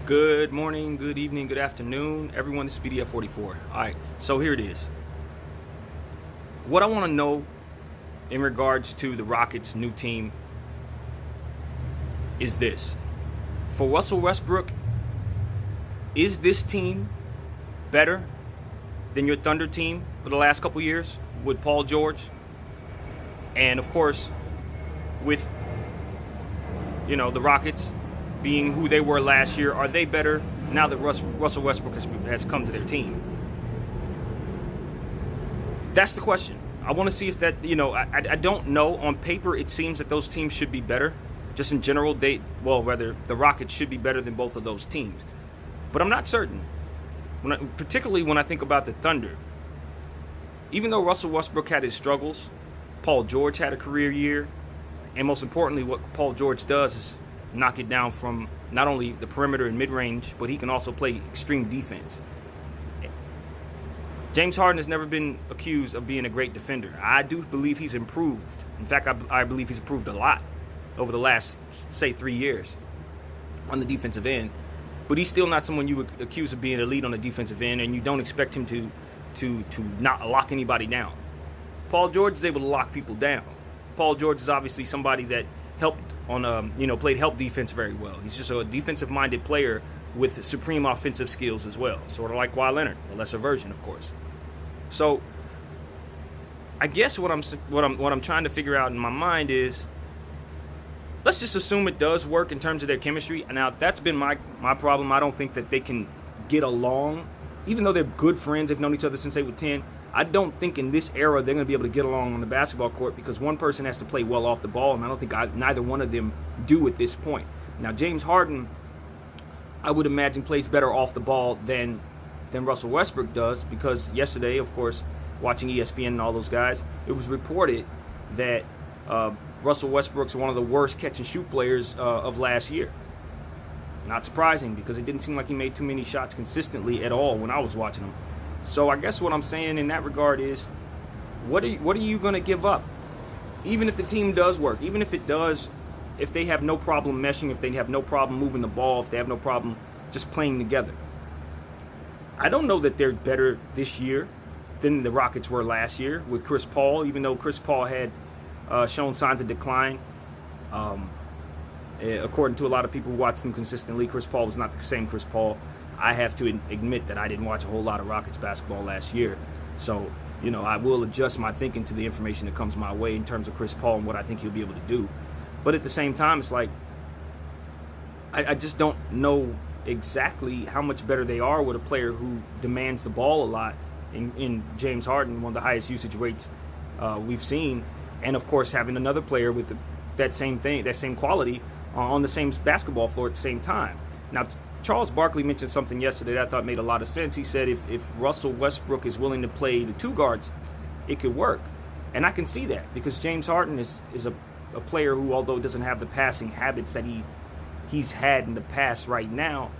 Good morning, good evening, good afternoon, everyone. This is BDF44. All right, so here it is. What I want to know in regards to the Rockets' new team is this. For Russell Westbrook, is this team better than your Thunder team for the last couple years with Paul George? And of course, with, the Rockets being who they were last year, are they better now that Russell Westbrook has come to their team? That's the question. I want to see if that, I don't know. On paper, it seems that those teams should be better. Just in general, the Rockets should be better than both of those teams. But I'm not certain, particularly when I think about the Thunder. Even though Russell Westbrook had his struggles, Paul George had a career year. And most importantly, what Paul George does is knock it down from not only the perimeter and mid-range, but he can also play extreme defense. James Harden has never been accused of being a great defender. I do believe he's improved. In fact, I believe he's improved a lot over the last, say, 3 years on the defensive end. But he's still not someone you would accuse of being elite on the defensive end, and you don't expect him to not lock anybody down. Paul George is able to lock people down. Paul George is obviously somebody that helped played help defense very well. He's just a defensive-minded player with supreme offensive skills as well, sort of like Kawhi Leonard, a lesser version, of course. So, I guess what I'm trying to figure out in my mind is, let's just assume it does work in terms of their chemistry. Now, that's been my problem. I don't think that they can get along, even though they're good friends. They've known each other since they were 10. I don't think in this era they're going to be able to get along on the basketball court because one person has to play well off the ball, and I don't think neither one of them do at this point. Now, James Harden, I would imagine, plays better off the ball than Russell Westbrook does because yesterday, of course, watching ESPN and all those guys, it was reported that Russell Westbrook's one of the worst catch-and-shoot players of last year. Not surprising because it didn't seem like he made too many shots consistently at all when I was watching him. So I guess what I'm saying in that regard is, what are you going to give up? Even if the team does work, even if they have no problem meshing, if they have no problem moving the ball, if they have no problem just playing together. I don't know that they're better this year than the Rockets were last year with Chris Paul, even though Chris Paul had shown signs of decline. According to a lot of people who watch them consistently, Chris Paul was not the same Chris Paul. I have to admit that I didn't watch a whole lot of Rockets basketball last year. So, I will adjust my thinking to the information that comes my way in terms of Chris Paul and what I think he'll be able to do. But at the same time, it's like, I just don't know exactly how much better they are with a player who demands the ball a lot in James Harden, one of the highest usage rates we've seen. And, of course, having another player with that same quality on the same basketball floor at the same time. Now, Charles Barkley mentioned something yesterday that I thought made a lot of sense. He said if Russell Westbrook is willing to play the two guards, it could work. And I can see that because James Harden is a player who, although doesn't have the passing habits that he's had in the past right now,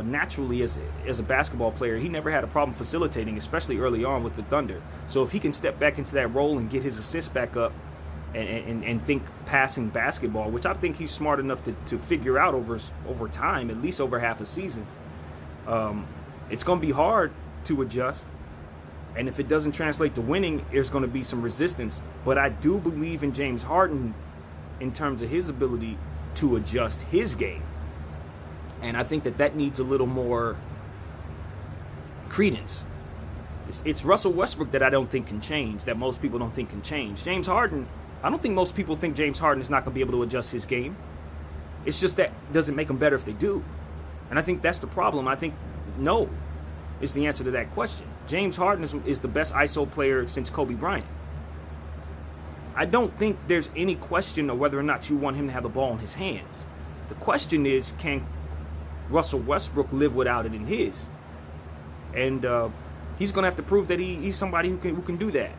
naturally as a basketball player, he never had a problem facilitating, especially early on with the Thunder. So if he can step back into that role and get his assists back up and think passing basketball, which I think he's smart enough to figure out over time, at least over half a season, it's going to be hard to adjust. And if it doesn't translate to winning, there's going to be some resistance. But I do believe in James Harden in terms of his ability to adjust his game. And I think that needs a little more credence. It's Russell Westbrook that I don't think can change, that most people don't think can change. James Harden, I don't think most people think James Harden is not going to be able to adjust his game. It's just that doesn't make them better if they do. And I think that's the problem. I think no is the answer to that question. James Harden is the best ISO player since Kobe Bryant. I don't think there's any question of whether or not you want him to have the ball in his hands. The question is, can Russell Westbrook live without it in his? And he's going to have to prove that he's somebody who can do that.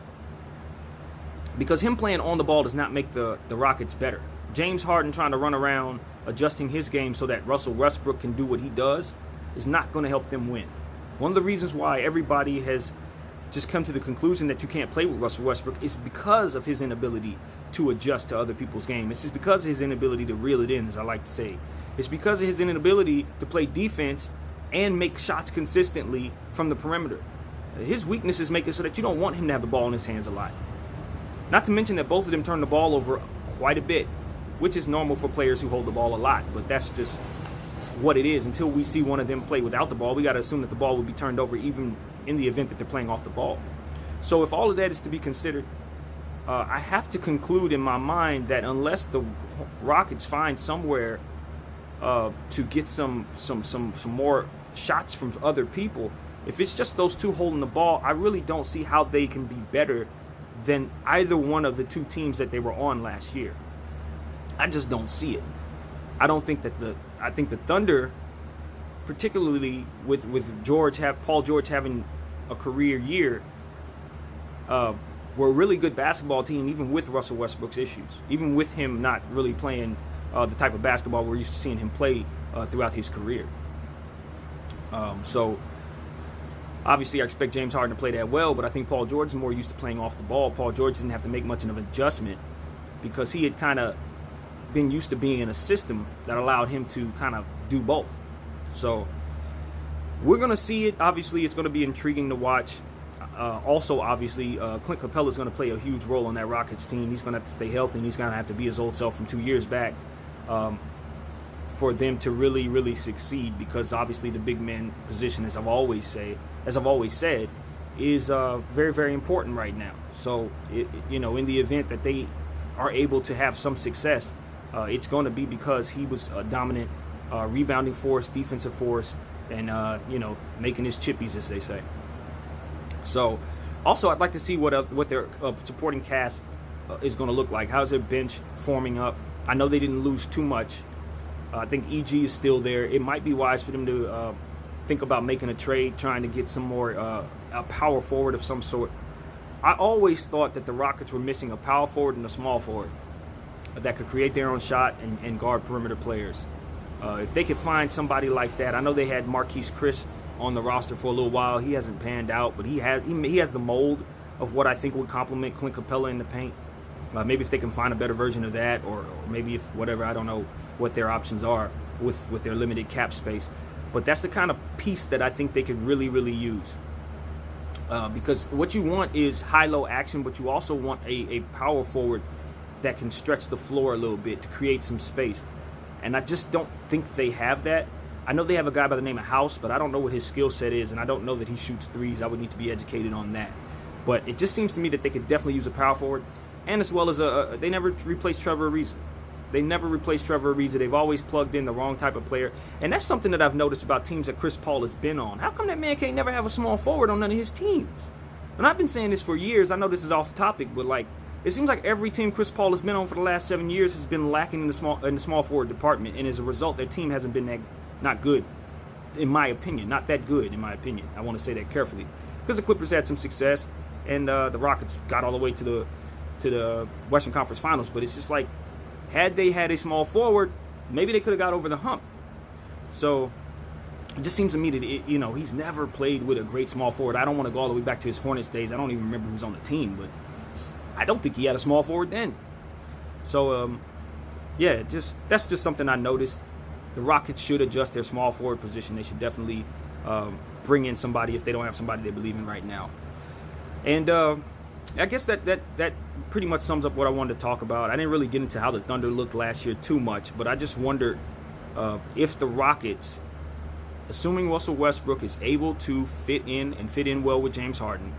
Because him playing on the ball does not make the Rockets better. James Harden trying to run around adjusting his game so that Russell Westbrook can do what he does is not going to help them win. One of the reasons why everybody has just come to the conclusion that you can't play with Russell Westbrook is because of his inability to adjust to other people's game. It's just because of his inability to reel it in, as I like to say. It's because of his inability to play defense and make shots consistently from the perimeter. His weaknesses make it so that you don't want him to have the ball in his hands a lot. Not to mention that both of them turn the ball over quite a bit, which is normal for players who hold the ball a lot, but that's just what it is. Until we see one of them play without the ball, we got to assume that the ball will be turned over even in the event that they're playing off the ball. So if all of that is to be considered, I have to conclude in my mind that unless the Rockets find somewhere to get some more shots from other people, if it's just those two holding the ball, I really don't see how they can be better than either one of the two teams that they were on last year. I just don't see it. I don't think that I think the Thunder, particularly with Paul George having a career year, were a really good basketball team, even with Russell Westbrook's issues, even with him not really playing the type of basketball we're used to seeing him play throughout his career. So obviously I expect James Harden to play that well, but I think Paul George is more used to playing off the ball. Paul George didn't have to make much of an adjustment because he had kind of been used to being in a system that allowed him to kind of do both. So we're going to see it. Obviously, it's going to be intriguing to watch. Also, obviously, Clint Capella is going to play a huge role on that Rockets team. He's going to have to stay healthy, and he's going to have to be his old self from 2 years back for them to really, really succeed. Because obviously, the big man position, as I've always said, is very, very important right now. So, in the event that they are able to have some success, it's going to be because he was a dominant rebounding force, defensive force, and making his chippies, as they say. So, also, I'd like to see what their supporting cast is going to look like. How's their bench forming up? I know they didn't lose too much. I think EG is still there. It might be wise for them to think about making a trade, trying to get some more a power forward of some sort. I always thought that the Rockets were missing a power forward and a small forward that could create their own shot and guard perimeter players. If they could find somebody like that, I know they had Marquise Chris on the roster for a little while. He hasn't panned out, but he has the mold of what I think would complement Clint Capella in the paint. Maybe if they can find a better version of that, or maybe if whatever, I don't know what their options are with their limited cap space. But that's the kind of piece that I think they could really, really use. Because what you want is high-low action, but you also want a power forward that can stretch the floor a little bit to create some space. And I just don't think they have that. I know they have a guy by the name of House, but I don't know what his skill set is, and I don't know that he shoots threes. I would need to be educated on that. But it just seems to me that they could definitely use a power forward, and as well as they never replaced Trevor Ariza. They never replaced Trevor Ariza. They've always plugged in the wrong type of player, and that's something that I've noticed about teams that Chris Paul has been on. How come that man can't never have a small forward on none of his teams? And I've been saying this for years. I know this is off topic, but it seems like every team Chris Paul has been on for the last 7 years has been lacking in the small forward department, and as a result, their team hasn't been not good, in my opinion. Not that good, in my opinion. I want to say that carefully, because the Clippers had some success, and the Rockets got all the way to the Western Conference Finals. But it's just like, had they had a small forward, maybe they could have got over the hump. So it just seems to me that he's never played with a great small forward. I don't want to go all the way back to his Hornets days. I don't even remember who was on the team, but I don't think he had a small forward then. So that's just something I noticed. The Rockets should adjust their small forward position. They should definitely bring in somebody if they don't have somebody they believe in right now. And I guess that pretty much sums up what I wanted to talk about. I didn't really get into how the Thunder looked last year too much, but I just wondered if the Rockets, assuming Russell Westbrook is able to fit in well with James Harden,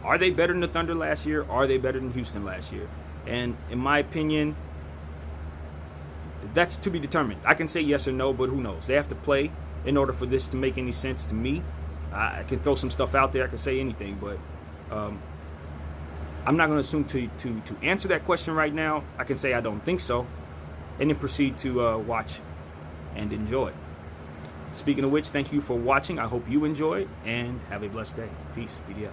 are they better than the Thunder last year? Are they better than Houston last year? And in my opinion, that's to be determined. I can say yes or no, but who knows? They have to play in order for this to make any sense to me. I can throw some stuff out there. I can say anything, but I'm not going to assume to answer that question right now. I can say I don't think so, and then proceed to watch and enjoy. Speaking of which, thank you for watching. I hope you enjoyed, and have a blessed day. Peace. BDF.